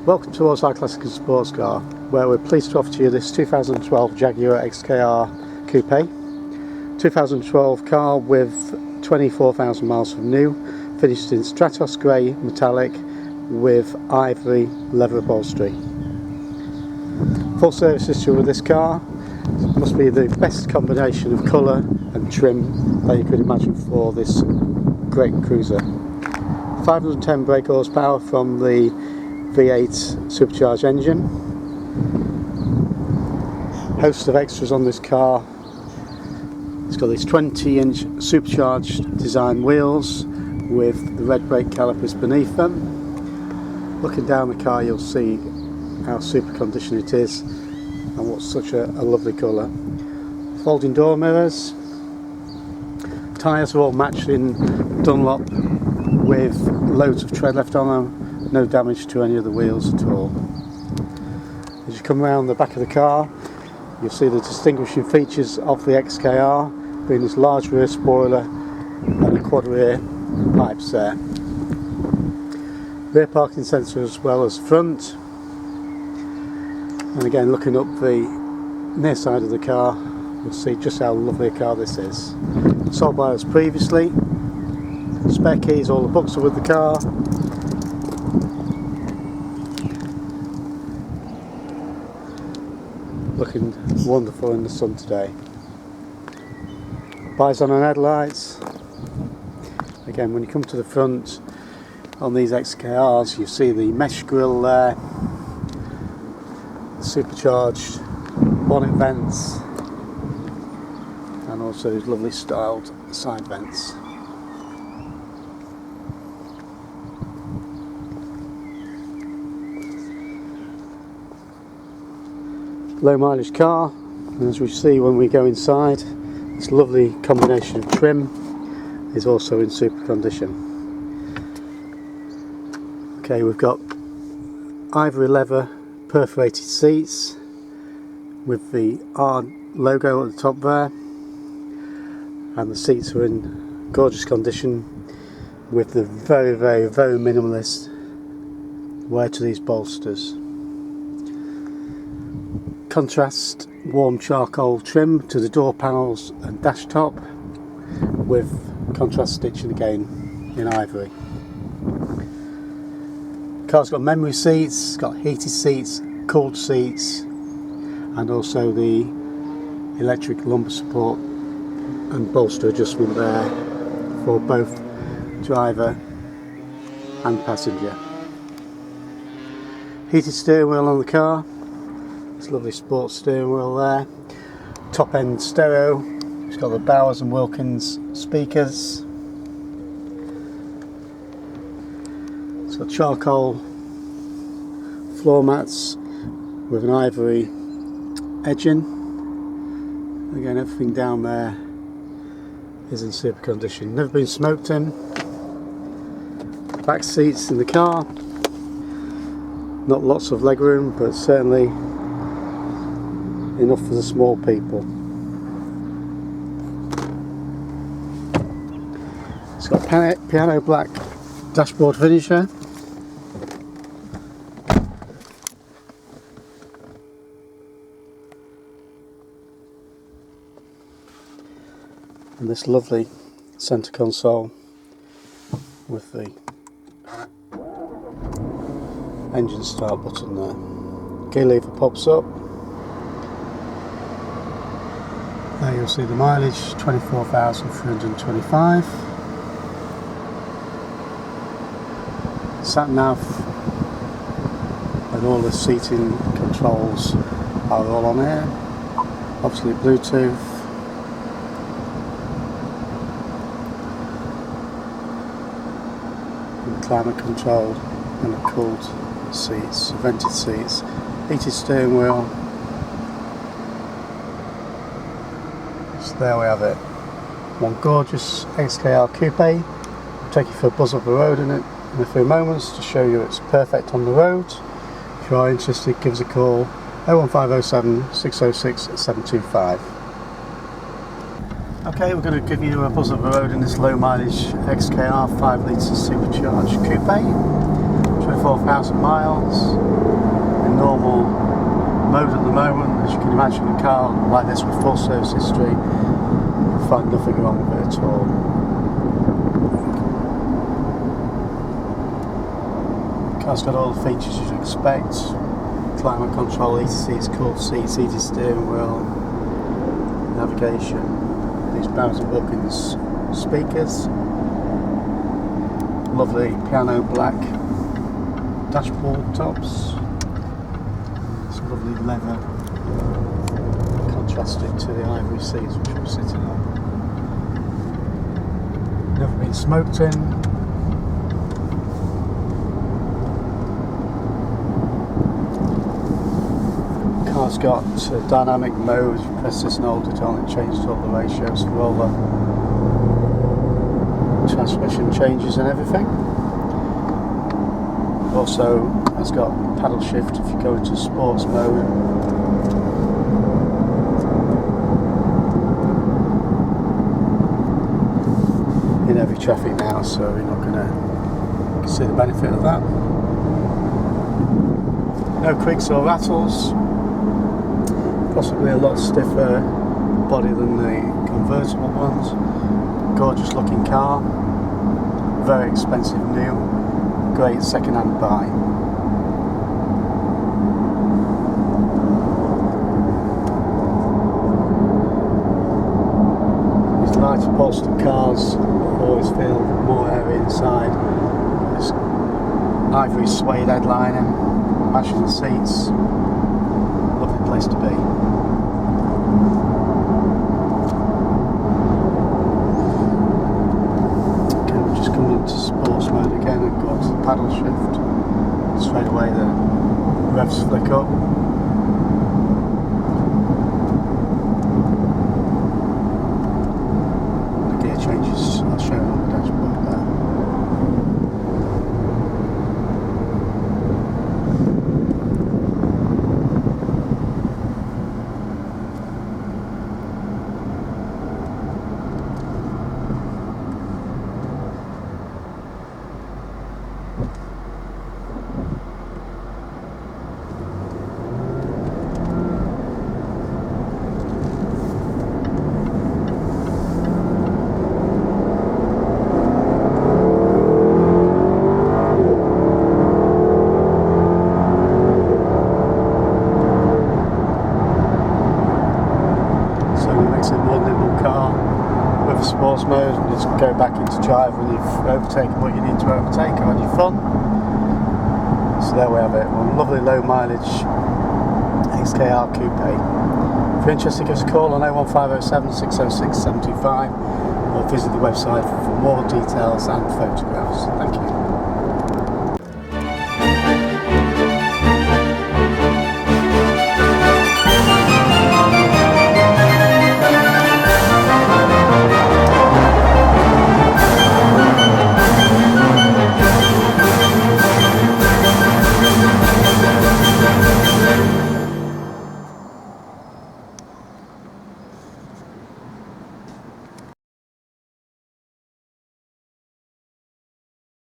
Welcome towards our classic sports car, where we're pleased to offer to you this 2012 Jaguar XKR Coupe. 2012 car with 24,000 miles from new, finished in Stratos Grey metallic with Ivory leather upholstery. Full service history with this car. Must be the best combination of colour and trim that you could imagine for this great cruiser. 510 brake horsepower from the V8 supercharged engine. Host of extras on this car. It's got these 20-inch supercharged design wheels with the red brake calipers beneath them. Looking down the car, you'll see how super condition it is and what's such a lovely colour. Folding door mirrors. Tyres are all matched in Dunlop with loads of tread left on them, no damage to any of the wheels at all. As you come around the back of the car, you'll see the distinguishing features of the XKR, being this large rear spoiler and a quad rear pipes there. Rear parking sensor as well as front. And again, looking up the near side of the car, you'll see just how lovely a car this is. Sold by us previously. Spare keys, all the books are with the car. Looking wonderful in the sun today. Bison and headlights. Again, when you come to the front on these XKRs, you see the mesh grille there, the supercharged bonnet vents, and also these lovely styled side vents. Low mileage car, and as we see when we go inside, this lovely combination of trim is also in super condition. Okay, we've got ivory leather perforated seats with the R logo at the top there, and the seats are in gorgeous condition with the very minimalist wear to these bolsters. Contrast warm charcoal trim to the door panels and dash top with contrast stitching again in ivory. The car's got memory seats, it's got heated seats, cooled seats, and also the electric lumbar support and bolster adjustment there for both driver and passenger. Heated steering wheel on the car. Lovely sports steering wheel there. Top end stereo. It's got the Bowers and Wilkins speakers. It's got charcoal floor mats with an ivory edging. Again, everything down there is in super condition. Never been smoked in. Back seats in the car. Not lots of leg room, but certainly enough for the small people. It's got piano black dashboard finisher. And this lovely centre console with the engine start button there. Gear lever pops up. There you'll see the mileage, 24,325. Sat Nav and all the seating controls are all on here. Obviously Bluetooth. And climate control and the cooled seats, vented seats, heated steering wheel. So there we have it. One gorgeous XKR Coupe. I'll take you for a buzz up the road in it in a few moments to show you it's perfect on the road. If you are interested, give us a call 01507 606 725. Okay, we're going to give you a buzz up the road in this low mileage XKR 5 litre supercharged coupe. 24,000 miles in normal mode at the moment. As you can imagine, a car like this with full service history, you'll find nothing wrong with it at all. The car's got all the features you'd expect: climate control, heated seats, cooled seats, heated steering wheel, navigation, these Bowers & Wilkins speakers, lovely piano black dashboard tops, some lovely leather contrasted to the ivory seats which we're sitting on. Never been smoked in. Car's got dynamic mode. You press this and hold it on, it changes all the ratios for all the transmission changes and everything. Also has got paddle shift if you go into sports mode. In heavy traffic now, so you're not going to see the benefit of that. No creaks or rattles. Possibly a lot stiffer body than the convertible ones. Gorgeous looking car. Very expensive new. Great second-hand buy. These light upholstered cars always feel more airy inside. This ivory suede headlining, matching the seats. Lovely place to be. Okay, we're just coming into sports mode again and go to the paddle shift. Straight away the revs flick up. The gear changes are shown on the dashboard there. Sports mode, and just go back into drive when you've overtaken what you need to overtake or had your fun. So there we have it, one lovely low mileage XKR Coupe. If you're interested, give us a call on 01507 606 725 or visit the website for more details and photographs. Thank you.